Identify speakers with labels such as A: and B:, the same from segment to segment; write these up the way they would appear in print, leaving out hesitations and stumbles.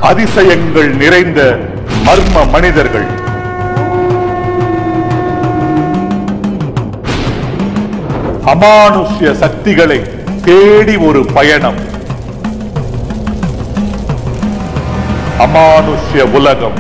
A: அதிசயங்கள் நிறைந்த மர்ம மனிதர்கள். அமானுஷ்ய சக்திகளை தேடி ஒரு பயணம். அமானுஷ்ய உலகம்.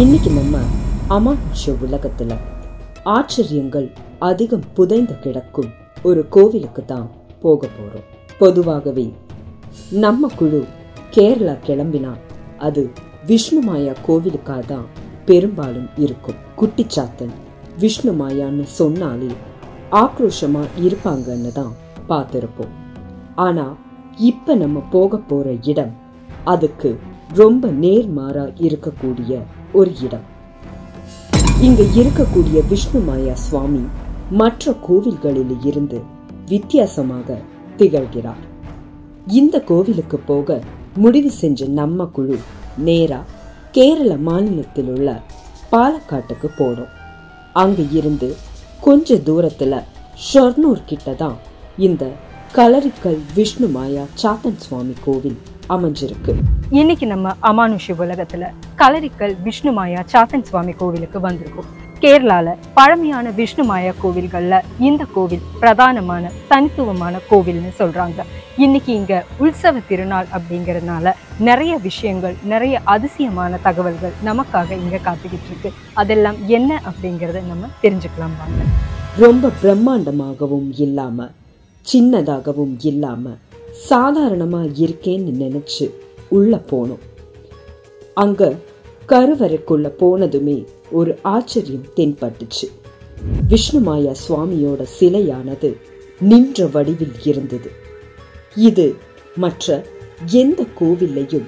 B: இன்னைக்கு நம்ம அமானுஷ்ய உலகத்துல ஆச்சரியங்கள் அதிகம் புதைந்து கிடக்கும் ஒரு கோவிலுக்கு தான் போக போறோம். பொதுவாகவே நம்ம குழு கேரளா கிளம்பினா அது விஷ்ணுமாயா கோவிலுக்காக தான் பெரும்பாலும் இருக்கும். குட்டிச்சாத்தன் விஷ்ணுமாயான்னு சொன்னாலே ஆக்ரோஷமா இருப்பாங்கன்னு தான் பார்த்திருப்போம். ஆனா இப்ப நம்ம போக போற இடம் அதுக்கு ரொம்ப நேர்மாறா இருக்கக்கூடிய ஒரு இடம். இங்க இருக்கக்கூடிய விஷ்ணுமாயா சுவாமி மற்ற கோவில்களில் இருந்து வித்தியாசமாக திகழ்கிறார். இந்த கோவிலுக்கு போக முடிவு செஞ்ச நம்ம குழு நேரா கேரள மாநிலத்தில் உள்ள பாலக்காட்டுக்கு போனோம். அங்க இருந்து கொஞ்ச தூரத்துல ஷொர்ணூர் கிட்ட தான் இந்த கலரிக்கல் விஷ்ணுமாயா சாத்தன் சுவாமி கோவில் அமைஞ்சிருக்கு.
C: இன்னைக்கு நம்ம அமானுஷ்ய உலகத்துல கலரிக்கல் விஷ்ணுமாயா சாத்தன் சுவாமி கோவிலுக்கு வந்திருக்கோம். கேரளால பழமையான விஷ்ணுமாயா கோவில்கள்ல இந்த கோவில் பிரதானமான தனித்துவமான கோவில்னு சொல்றாங்க. இன்னைக்கு இங்க உற்சவ திருநாள் அப்படிங்கறதுனால நிறைய விஷயங்கள், நிறைய அதிசயமான தகவல்கள் நமக்காக இங்க காத்துக்கிட்டு இருக்கு. அதெல்லாம் என்ன அப்படிங்கறத நம்ம தெரிஞ்சுக்கலாம் வாங்க.
B: ரொம்ப பிரம்மாண்டமாகவும் இல்லாம சின்னதாகவும் இல்லாம சாதாரணமா இருக்கேன்னு நினைச்சு உள்ள போனோம். அங்க கருவறைக்குள்ள போனதுமே ஒரு ஆச்சரியம் தென்பட்டுச்சு. விஷ்ணுமாயா சுவாமியோட சிலையானது நின்ற வடிவில் இருந்தது. இது மற்ற எந்த கோவில்லையும்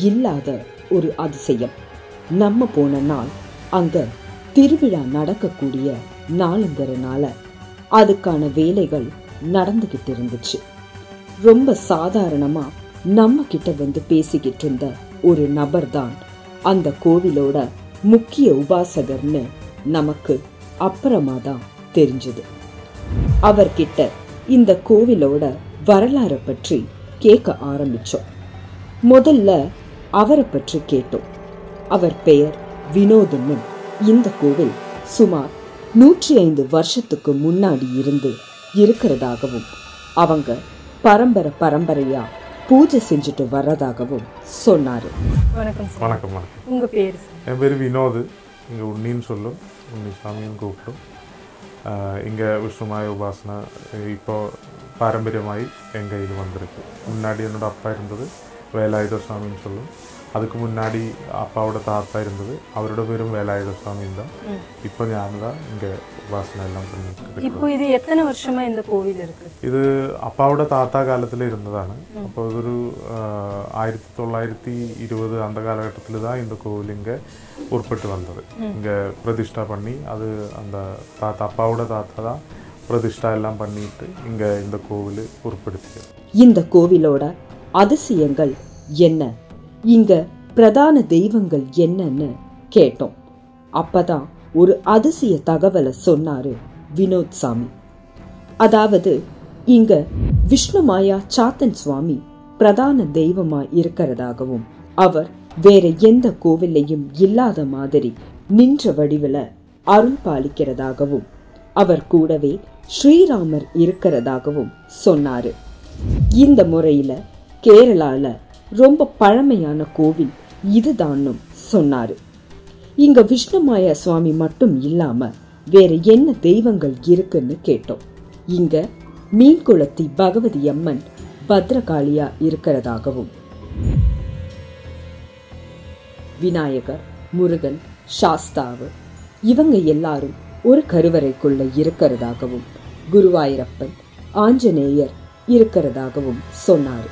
B: இல்லாத ஒரு அதிசயம். நம்ம போன நாள் அங்க திருவிழா நடக்கக்கூடிய நாளுங்கிறனால அதுக்கான வேலைகள் நடந்துகிட்டு இருந்துச்சு. ரொம்ப சாதாரணமா நம்ம கிட்ட வந்து பேசிக்கிட்டு இருந்த ஒரு நபர் தான் அந்த கோவிலோட முக்கிய உபாசகர்னு நமக்கு அப்புறமா தான் தெரிஞ்சது. அவர்கிட்ட இந்த கோவிலோட வரலாறை பற்றி கேட்க ஆரம்பிச்சோம். முதல்ல அவரை பற்றி கேட்டோம். அவர் பெயர் வினோத்னு. இந்த கோவில் சுமார் 105 வருஷத்துக்கு முன்னாடி இருந்து இருக்கிறதாகவும் அவங்க பரம்பரையா பூஜை செஞ்சுட்டு வர்றதாகவும் சொன்னாரு.
C: வணக்கம்.
D: வணக்கம்.
C: உங்க பேர்?
D: என் பேர் வினோத். இங்கே உன்னின்னு சொல்லும், உன்னி சாமின்னு கூப்பிடும். இங்கே விஷ்ணுமாய உபாசனை இப்போ பாரம்பரியமாகி எங்கள் இது வந்திருக்கு. முன்னாடி என்னோட அப்பா இருந்தது வேலாயுத சுவாமின்னு சொல்லும். அதுக்கு முன்னாடி அப்பாவோட தாத்தா இருந்தது, அவரோட பேரும் வேலாயுத சுவாமி தான். இப்போ ஞான் தான் இங்கே உபாசனை எல்லாம் பண்ணிட்டு.
C: இப்போ இது எத்தனை வருஷமா இந்த கோவில் இருக்கு?
D: இது அப்பாவோட தாத்தா காலத்தில் இருந்தതാണ്. அப்போ ഇതൊരു 1920 அந்த காலகட்டத்தில் தான் இந்த கோவில் இங்கே உற்பத்தி வந்தது. இங்கே பிரதிஷ்டா பண்ணி அது அந்த தாத்தா அப்பாவோட தாத்தா தான் பிரதிஷ்டா எல்லாம் பண்ணிட்டு இங்கே இந்த கோவில் உற்படுத்தியது.
B: இந்த கோவிலோட அதிசயங்கள் என்ன, இங்க பிரதான தெய்வங்கள் என்னன்னு கேட்டோம். அப்பதான் ஒரு அதிசய தகவலை சொன்னாரு வினோத் சாமி. அதாவது இங்க விஷ்ணுமாயா சாத்தன் சுவாமி பிரதான தெய்வமா இருக்கிறதாகவும், அவர் வேற எந்த கோவிலையும் இல்லாத மாதிரி நின்ற வடிவில அருள் பாலிக்கிறதாகவும், அவர் கூடவே ஸ்ரீராமர் இருக்கிறதாகவும் சொன்னாரு. இந்த முறையில கேரளால ரொம்ப பழமையான கோவில் இதுதான்னு சொன்னாரு. இங்க விஷ்ணுமாயா சுவாமி மட்டும் இல்லாம வேற என்ன தெய்வங்கள் இருக்குன்னு கேட்டோம். இங்க மீன்குளத்தி பகவதி அம்மன் பத்ரகாளியா இருக்கிறதாகவும், விநாயகர், முருகன், சாஸ்தாவு இவங்க எல்லாரும் ஒரு கருவறைக்குள்ள இருக்கிறதாகவும், குருவாயூரப்பன், ஆஞ்சநேயர் இருக்கிறதாகவும் சொன்னாரு.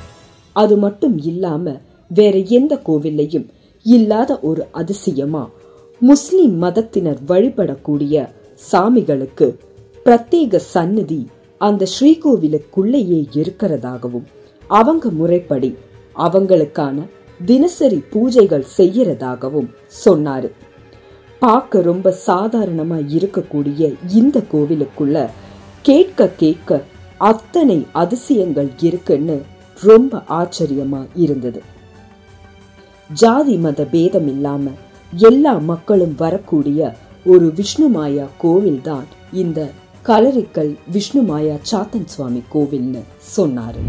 B: அது மட்டும் இல்லாம வேற எந்த கோவிலையும் இல்லாத ஒரு அதிசயமா முஸ்லிம் மதத்தினர் வழிபடக்கூடிய சாமிகளுக்கு பிரத்யேக சந்நிதி அந்த ஸ்ரீகோவிலுக்குள்ளேயே இருக்கிறதாகவும், அவங்க முறைப்படி அவங்களுக்கான தினசரி பூஜைகள் செய்யறதாகவும் சொன்னாரு. பார்க்க ரொம்ப சாதாரணமா இருக்கக்கூடிய இந்த கோவிலுக்குள்ள கேட்க கேட்க அத்தனை அதிசயங்கள் இருக்குன்னு ரொம்ப ஆச்சரியமா இருந்தது. ஜாதி மத பேதம் இல்லாம எல்லா மக்களும் வரக்கூடிய ஒரு விஷ்ணுமாயா கோவில் தான் இந்த கலரிக்கல் விஷ்ணுமாயா சாத்தன் சுவாமி கோவில்னு சொன்னாரு.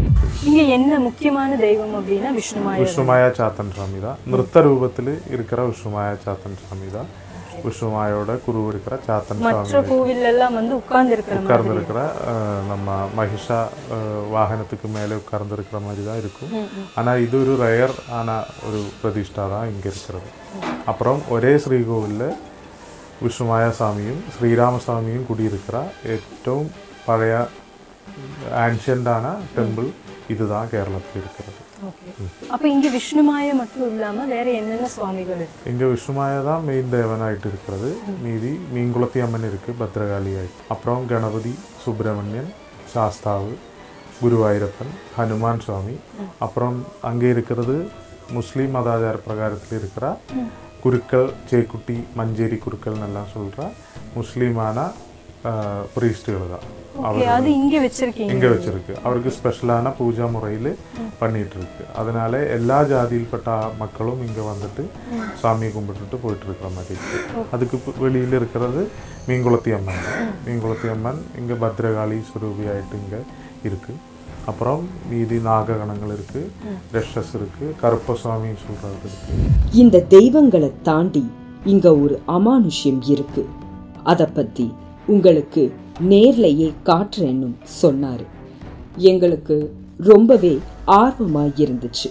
C: இங்க என்ன முக்கியமான தெய்வம் அப்படின்னா
D: விஷ்ணுமாயா சாத்தன் சுவாமி தான். நிறுத்த ரூபத்தில் இருக்கிற விஷ்ணுமாயா சாத்தன் சுவாமி தான். விஷ்ணுமாயோட குரு இருக்கிற சாத்தன் சுவாமி.
C: மற்ற கோவில் எல்லாம் வந்து உட்கார்ந்து
D: இருக்கிற நம்ம மகிஷா வாகனத்துக்கு மேலே உட்கார்ந்து இருக்கிற மாதிரி தான் இருக்கும். ஆனால் இது ஒரு ரேர் ஆன ஒரு பிரதிஷ்டா தான் இங்கே இருக்கிறது. அப்புறம் ஒரே ஸ்ரீகோவிலில் விஷ்ணுமாயா சாமியும் ஸ்ரீராமசாமியும் குடியிருக்கிற ഏറ്റവും பழைய ஆன்ஷியண்டான டெம்பிள் இதுதான் கேரளத்தில் இருக்கிறது.
C: அப்ப இங்க விஷ்ணுமாயா மட்டும் இல்லாம வேற என்னென்ன சுவாமிகள் இருக்கு?
D: இங்க விஷ்ணுமாயா தான் மெயின் தேவனாயிட்டு இருக்கிறது. மீதி மீன்குளத்தி அம்மன் இருக்கு பத்ரகாளி ஆயிட்டு. அப்புறம் கணபதி, சுப்பிரமணியன், சாஸ்தாவு, குருவாயூரப்பன், ஹனுமான் சுவாமி. அப்புறம் அங்கே இருக்கிறது முஸ்லீம் மதாச்சார பிரகாரத்தில் இருக்கிற குருக்கள், சேக்குட்டி, மஞ்சேரி குருக்கள் எல்லாம் சொல்ற முஸ்லீமான பிரீஸ்டுகள் தான்.
C: இங்கே வச்சிருக்கு.
D: அவருக்கு ஸ்பெஷலான பூஜா முறையில் பண்ணிட்டு இருக்கு. அதனால எல்லா ஜாதியில்பட்ட மக்களும் இங்கே வந்துட்டு சாமியை கும்பிட்டுட்டு போயிட்டு இருக்கிற மாதிரி இருக்கு. அதுக்கு வெளியில் இருக்கிறது மீன்குளத்தி அம்மன். மீன்குளத்தி அம்மன் இங்கே பத்ரகாளி ஸ்வரூபி ஆயிட்டு இங்கே இருக்கு. அப்புறம் மீதி நாககணங்கள் இருக்கு, ரெஷஸ் இருக்கு, கருப்பசாமி சொல்றது இருக்கு.
B: இந்த தெய்வங்களை தாண்டி இங்க ஒரு அமானுஷ்யம் இருக்கு. அத பத்தி உங்களுக்கு நேர்லையே காட்டுறேன்னு சொன்னாரு. எங்களுக்கு ரொம்பவே ஆர்வமாயிருந்துச்சு.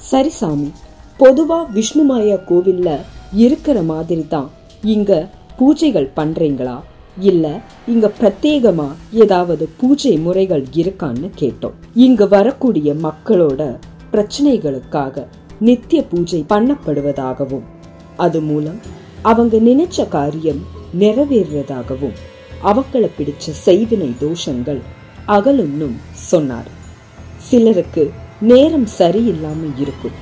B: சரி சாமி, பொதுவா விஷ்ணுமாயா கோவில்ல இருக்கிற மாதிரி தான் இங்க பூஜைகள் பண்றீங்களா, இல்ல இங்க பிரத்யேகமா ஏதாவது பூஜை முறைகள் இருக்கான்னு கேட்டோம். இங்க வரக்கூடிய மக்களோட பிரச்சனைகளுக்காக நித்திய பூஜை பண்ணப்படுவதாகவும், அது மூலம் அவங்க நினைச்ச காரியம் நிறைவேறதாகவும், அவங்கள பிடிச்ச செய்வினை தோஷங்கள் அகலும்னும் சொன்னார். சிலருக்கு நேரம் சரியில்லாம இருக்கும்,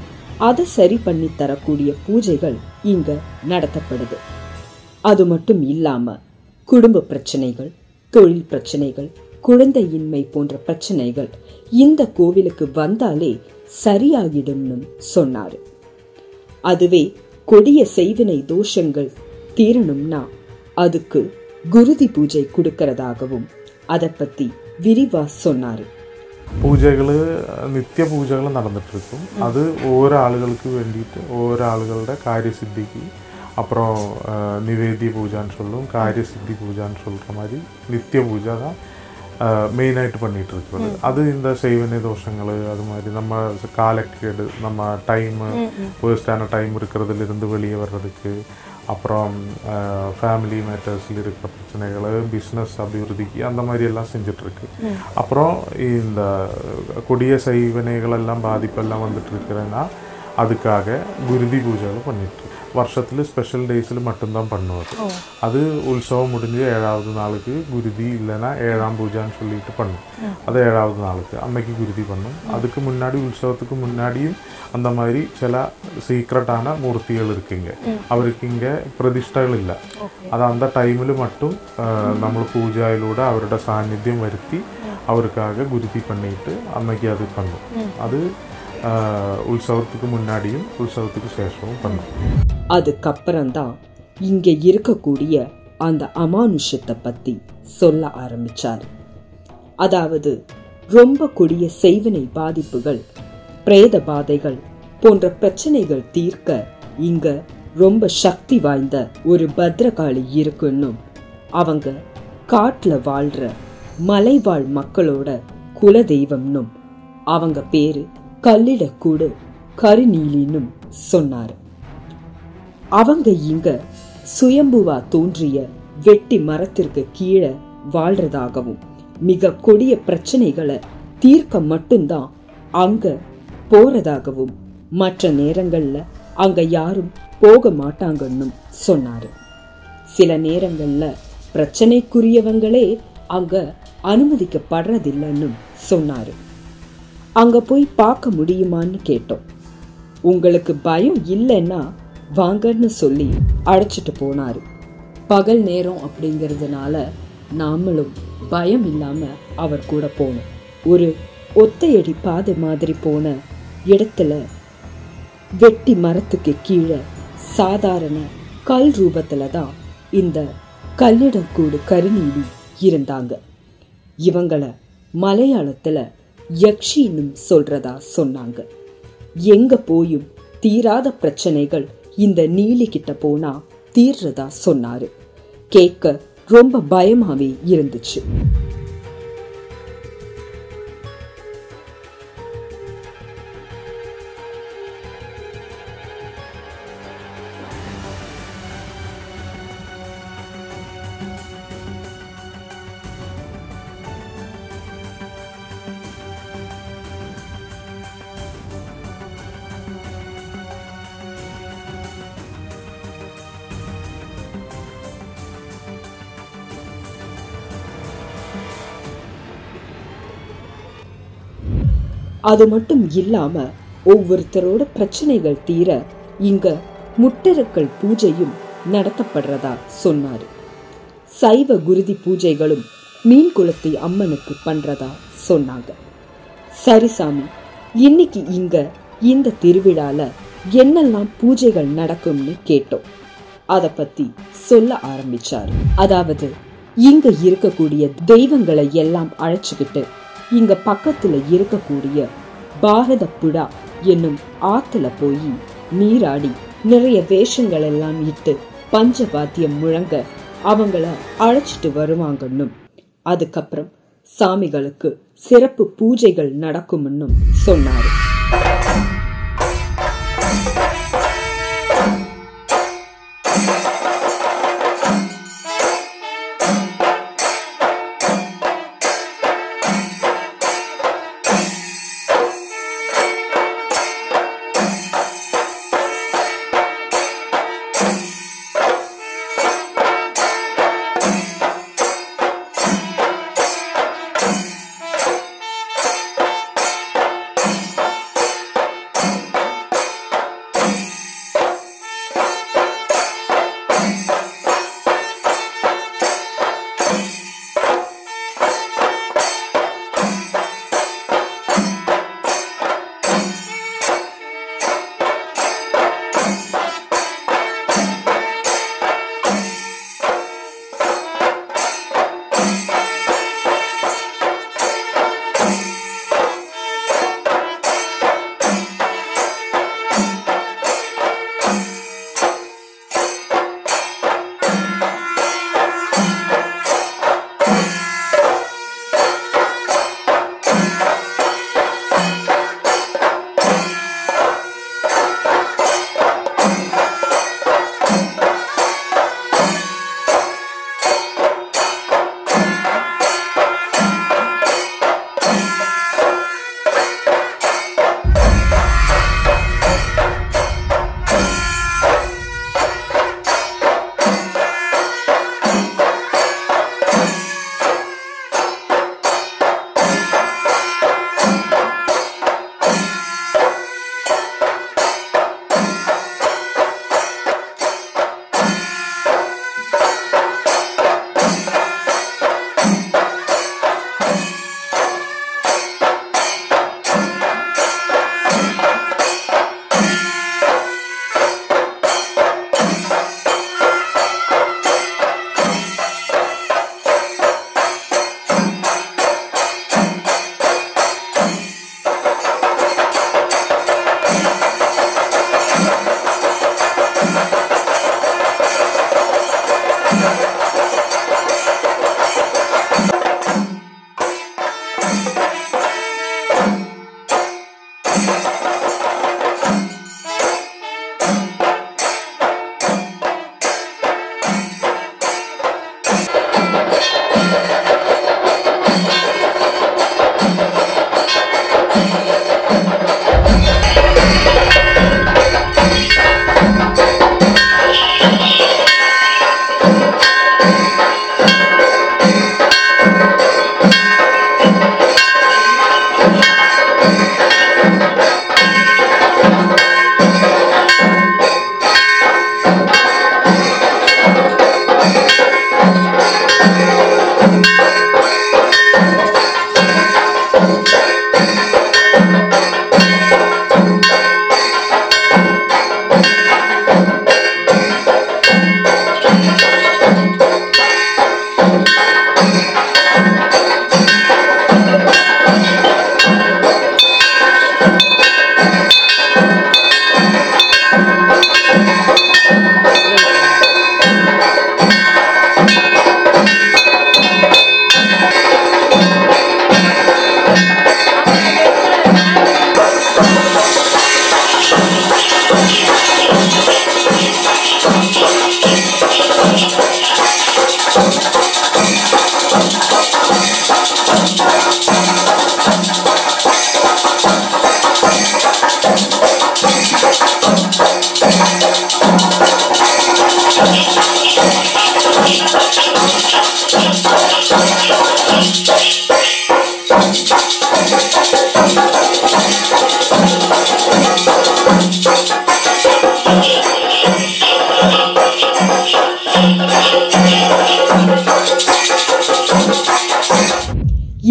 B: அதை சரி பண்ணி தரக்கூடிய பூஜைகள் இங்க நடத்தப்படுது. அது மட்டும் இல்லாம குடும்ப பிரச்சனைகள், தொழில் பிரச்சனைகள், குழந்தையின்மை போன்ற பிரச்சனைகள் இந்த கோவிலுக்கு வந்தாலே சரியாகிடும்னு சொன்னாரு. அதுவே கொடிய செய்வினை தோஷங்கள் தீரணும்னா அதுக்கு குருதி பூஜை கொடுக்கறதாகவும் அதை பத்தி விரிவா சொன்னாரு.
D: பூஜைகள் நித்திய பூஜைகள் நடந்துட்டு இருக்கும். அது ஒவ்வொரு ஆளுகளுக்கு வேண்டிட்டு ஒவ்வொரு ஆளுகளோட காரிய சித்திக்கு அப்புறம் நிவேதிய பூஜான்னு சொல்லும், காரிய சித்தி பூஜான்னு சொல்கிற மாதிரி நித்திய பூஜை தான் மெயினாയിട്ട് பண்ணிகிட்டு இருக்கிறது. அது இந்த செய்வினை தோஷங்கள், அது மாதிரி நம்ம காலக்கேடு, நம்ம டைமு வேஸ்டான டைம் இருக்கிறதுலேருந்து வெளியே வர்றதுக்கு, அப்புறம் ஃபேமிலி மேட்டர்ஸில் இருக்கிற பிரச்சனைகள், பிஸ்னஸ் அபிவிருத்திக்கு அந்த மாதிரி எல்லாம் செஞ்சிட்ருக்கு. அப்புறம் இந்த கொடிய செய்வினைகள் எல்லாம் பாதிப்பெல்லாம் வந்துட்டு இருக்கிறேன்னா அதுக்காக குருதி பூஜைகள் பண்ணிட்டு வருஷத்தில் ஸ்பெஷல் டேஸில் மட்டும்தான் பண்ணுவார். அது உற்சவம் முடிஞ்சு 7வது நாளுக்கு குருதி இல்லைன்னா 7ஆம் பூஜைன்னு சொல்லிட்டு பண்ணும். அது 7வது நாளுக்கு அன்னைக்கு குருதி பண்ணும். அதுக்கு முன்னாடி உற்சவத்துக்கு முன்னாடியும் அந்த மாதிரி சில சீக்ரெட்டான மூர்த்திகள் இருக்குங்க. அவருக்கு இங்கே பிரதிஷ்டைகள் இல்லை. அது அந்த டைமில் மட்டும் നമ്മൾ പൂജയിലൂടെ അവരുടെ സാന്നിധ്യം വരുത്തി അവർക്കാകെ ഗുരുതി பண்ணிட்டு അന്നേക്ക് അത് பண்ணும். அது உற்சவத்துக்கு முன்னாடியும் உற்சவத்துக்கு சேஷமும் பண்ணும்.
B: அதுக்கப்புறம்தான் இங்க இருக்கக்கூடிய அந்த அமானுஷத்தை பத்தி சொல்ல ஆரம்பிச்சார். அதாவது ரொம்ப கொடிய செய்வினை பாதிப்புகள், பிரேத பாதைகள் போன்ற பிரச்சனைகள் தீர்க்க இங்க ரொம்ப சக்தி வாய்ந்த ஒரு பத்ரகாளி இருக்குன்னும், அவங்க காட்டுல வாழ்ற மலைவாழ் மக்களோட குல தெய்வம்னும், அவங்க பேரு கல்லிடக்கூடு கருநீலினும் சொன்னார். அவங்க இங்க சுயம்புவா தோன்றிய வெட்டி மரத்திற்கு கீழே வாழ்றதாகவும், மிக கொடிய பிரச்சனைகளை தீர்க்க மட்டும்தான் அங்க போறதாகவும், மற்ற நேரங்கள்ல அங்க யாரும் போக மாட்டாங்கன்னு சொன்னாரு. சில நேரங்கள்ல பிரச்சனைக்குரியவங்களே அங்க அனுமதிக்கப்படுறதில்லைன்னு சொன்னாரு. அங்க போய் பார்க்க முடியுமான்னு கேட்டோம். உங்களுக்கு பயம் இல்லைன்னா வாங்கன்னு சொல்லி அழைச்சிட்டு போனாரு. பகல் நேரம் அப்படிங்கிறதுனால நாமளும் பயம் இல்லாம அவர் கூட போனோம். ஒரு ஒத்தையடி பாதை மாதிரி போன இடத்துல வெட்டி மரத்துக்கு கீழே சாதாரண கல் ரூபத்துல தான் இந்த கல்லிடக்கூடு கருநீலி இருந்தாங்க. இவங்கள மலையாளத்துல யக்ஷின்னு சொல்றதா சொன்னாங்க. எங்க போயும் தீராத பிரச்சனைகள் இந்த நீலி கிட்ட போனா தீர்றதா சொன்னாரு. கேட்க ரொம்ப பயமாவே இருந்துச்சு. அது மட்டும் இல்லாம ஒவ்வொருத்தரோட பிரச்சனைகள் தீர இங்க முட்டருக்கள் பூஜையும் நடத்தப்படுறதா சொன்னாரு. சைவ குருதி பூஜைகளும் மீன் குளத்தி அம்மனுக்கு பண்றதா சொன்னாங்க. சரி சாமி, இன்னைக்கு இங்க இந்த திருவிழால என்னெல்லாம் பூஜைகள் நடக்கும்னு கேட்டோம். அத பத்தி சொல்ல ஆரம்பிச்சாரு. அதாவது இங்க இருக்கக்கூடிய தெய்வங்களை எல்லாம் அழைச்சுக்கிட்டு இங்க பக்கத்துல இருக்கக்கூடிய பாரத புடா என்னும் ஆத்துல போய் நீராடி நிறைய வேஷங்கள் எல்லாம் இட்டு பஞ்சவாத்தியம் முழங்க அவங்கள அழைச்சிட்டு வருவாங்கன்னு, அதுக்கப்புறம் சாமிகளுக்கு சிறப்பு பூஜைகள் நடக்கும்னு சொன்னாரு.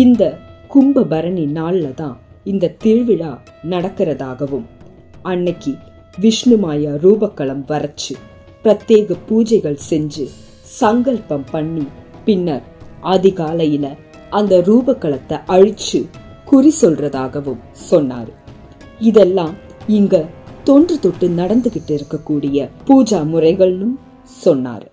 B: இந்த கும்பபரணி நாள்ல தான் இந்த திருவிழா நடக்கிறதாகவும் அன்னைக்கு விஷ்ணுமாயா ரூபக்களம் வரைச்சு பிரத்யேக பூஜைகள் செஞ்சு சங்கல்பம் பண்ணி பின்னர் அதிகாலையில அந்த ரூபக்களத்தை அழிச்சு குறி சொல்றதாகவும் சொன்னாரு. இதெல்லாம் இங்க தொன்று தொட்டு நடந்துகிட்டு இருக்கக்கூடிய பூஜா முறைகள்னு சொன்னாரு.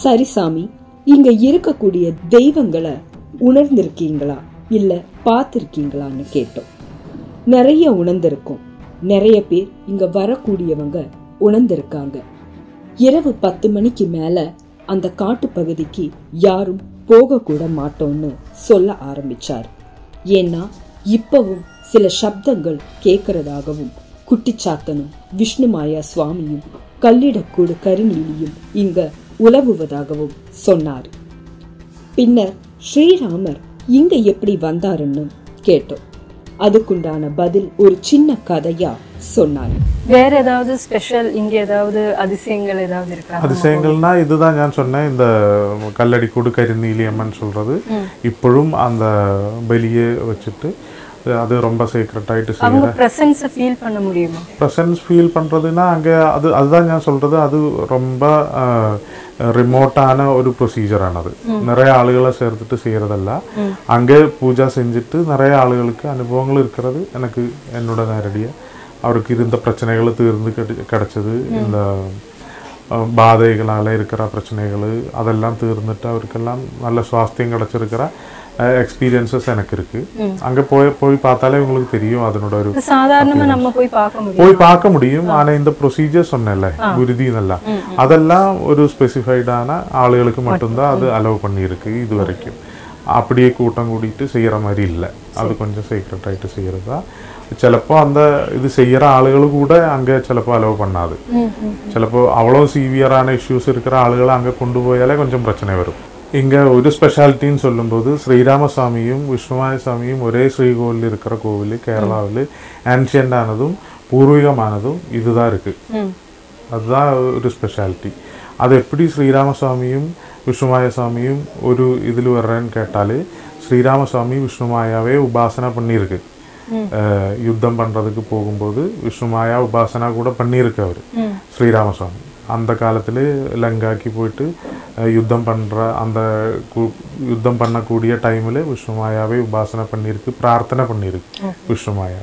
B: சரி சாமி, இங்க இருக்கக்கூடிய தெய்வங்களை உணர்ந்திருக்கீங்களா இல்ல பார்த்திருக்கீங்களான்னு கேட்டோம். நிறைய உணர்ந்திருக்கோம். நிறைய பேர் இங்க வரக்கூடியவங்க உணர்ந்திருக்காங்க. இரவு 10 மணிக்கு மேல அந்த காட்டு பகுதிக்கு யாரும் போக கூட மாட்டோம்னு சொல்ல ஆரம்பிச்சார். ஏன்னா இப்பவும் சில சப்தங்கள் கேட்கறதாகவும் குட்டிச்சாத்தனும் விஷ்ணுமாயா சுவாமியும் கல்லிடக்கூடு கருநீலியும் இங்க உலவுவதாகவும் சொன்னார். பின்னர் ஸ்ரீராமர் இங்க எப்படி வந்தாருன்னு கேட்டோம். அதுக்குண்டான பதில் ஒரு சின்ன கதையா சொன்னாரு.
C: வேற ஏதாவது ஸ்பெஷல் இங்க ஏதாவது அதிசயங்கள் ஏதாவது இருக்கா?
D: அதிசயங்கள்னா இதுதான் நான் சொன்னேன், இந்த கல்லடி கூடு கரிநீலியம்மன் சொல்றது இப்பொழுதும் அந்த பலியை வச்சுட்டு அது ரொம்ப சீக்ரெட் ஆயிட்டு செய்யற
C: பிரசன்ஸ் ஃபீல் பண்ண முடியுமா?
D: பிரசன்ஸ் ஃபீல் பண்றதுன்னா அங்கே அதுதான் நான் சொல்றது, அது ரொம்ப ரிமோட்டான ஒரு ப்ரொசீஜரானது. நிறைய ஆளுகளை சேர்த்துட்டு செய்யறதல்ல, அங்கே பூஜா செஞ்சுட்டு நிறைய ஆளுகளுக்கு அனுபவங்கள் இருக்கிறது. எனக்கு என்னோட நேரடியாக அவருக்கு இருந்த பிரச்சனைகளை தீர்ந்து கிடைச்சது, இந்த பாதைகளால் இருக்கிற பிரச்சனைகள் அதெல்லாம் தீர்ந்துட்டு அவருக்கெல்லாம் நல்ல சுவாஸ்தியம் கிடைச்சிருக்கிற எக்ஸ்பீரியன்சஸ் எனக்கு இருக்கு. அங்க போய் பார்த்தாலே உங்களுக்கு தெரியும் அதனோட ஒரு
C: சாதாரணமா நம்ம போய் பார்க்க முடியும்.
D: ஆனா இந்த ப்ரொசீஜர் சொன்னேன்ல குருதி எல்லாம், அதெல்லாம் ஒரு ஸ்பெசிஃபைடான ஆளுகளுக்கு மட்டும்தான் அது அலோவ் பண்ணியிருக்கு இது வரைக்கும். அப்படியே கூட்டம் கூட்டிட்டு செய்யற மாதிரி இல்லை, அது கொஞ்சம் சீக்ரெட் ஆயிட்டு செய்யறதா. சிலப்போ அந்த இது செய்யற ஆளுகள் கூட அங்க சிலப்போ அலோவ் பண்ணாது. சிலப்போ அவ்வளோ சிவியரான இஷ்யூஸ் இருக்கிற ஆளுகளை அங்க கொண்டு போயாலே கொஞ்சம் பிரச்சனை வரும். இங்கே ஒரு ஸ்பெஷாலிட்டின்னு சொல்லும்போது ஸ்ரீராமசாமியும் விஷ்ணுமாயசாமியும் ஒரே ஸ்ரீகோவில் இருக்கிற கோவில் கேரளாவில் ஆன்ஷியண்டானதும் பூர்வீகமானதும் இதுதான் இருக்கு. அதுதான் ஒரு ஸ்பெஷாலிட்டி. அது எப்படி ஸ்ரீராமசாமியும் விஷ்ணுமாயசாமியும் ஒரு இதில் வர்றேன்னு கேட்டாலே, ஸ்ரீராமசாமி விஷ்ணுமாயாவே உபாசனா பண்ணியிருக்கு. யுத்தம் பண்றதுக்கு போகும்போது விஷ்ணுமாயா உபாசனா கூட பண்ணியிருக்கு அவர் ஸ்ரீராமசாமி. அந்த காலத்தில் லங்காக்கி போயிட்டு யுத்தம் பண்ணக்கூடிய டைமில் விஷ்ணுமாயாவே உபாசனை பண்ணியிருக்கு, பிரார்த்தனை பண்ணியிருக்கு விஷ்ணுமாயா.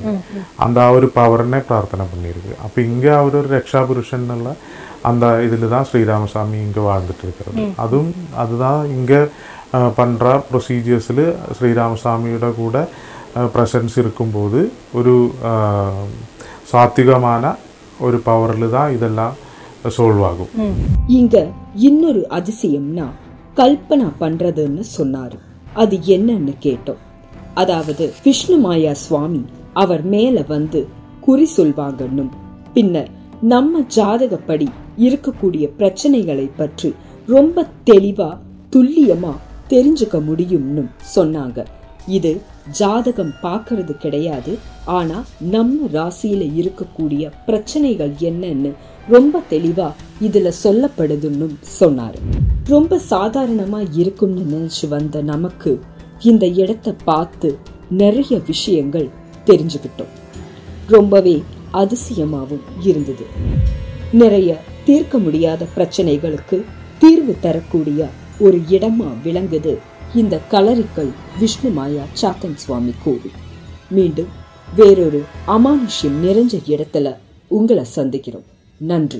D: அந்த ஒரு பவர்னே பிரார்த்தனை பண்ணியிருக்கு. அப்போ இங்கே அவர் ஒரு ரக்ஷாபுருஷன் அந்த இதில் தான் ஸ்ரீராமசாமி இங்கே வாழ்ந்துட்டு இருக்கிறது. அதுதான் இங்கே பண்ணுற ப்ரொசீஜர்ஸில் ஸ்ரீராமசாமியோட கூட ப்ரெசன்ஸ் இருக்கும்போது ஒரு சாத்விகமான ஒரு பவரில் தான் இதெல்லாம் சால்வ் ஆகும்.
B: இங்க இன்னொரு அதிசயம்னா கல்பனா பண்றதுன்னு சொன்னாரு. அது என்னன்னு கேட்டோம். அதாவது விஷ்ணுமாயா சுவாமி அவர் மேல வந்து குறி சொல்வாங்கன்னும், பின்னர் நம்ம ஜாதகப்படி இருக்கக்கூடிய பிரச்சனைகளை பற்றி ரொம்ப தெளிவா துல்லியமா தெரிஞ்சுக்க முடியும்னு சொன்னாங்க. இது ஜாதகம் பார்க்கறது கிடையாது, ஆனா நம்ம ராசியில இருக்கக்கூடிய பிரச்சனைகள் என்னன்னு ரொம்ப தெளிவா இதுல சொல்லப்படுதுன்னு சொன்னாரு. ரொம்ப சாதாரணமா இருக்கும்னு நினைச்சு வந்த நமக்கு இந்த இடத்தை பார்த்து நிறைய விஷயங்கள் தெரிஞ்சுக்கிட்டோம். ரொம்பவே அதிசயமாவும் இருந்தது. நிறைய தீர்க்க முடியாத பிரச்சனைகளுக்கு தீர்வு தரக்கூடிய ஒரு இடமா விளங்குது இந்த களரிக்கல் விஷ்ணுமாயா சாத்தன் சுவாமி கோவில். மீண்டும் வேறொரு அமானுஷ்யம் நிறைஞ்ச இடத்துல உங்களை சந்திக்கிறோம். நன்றி.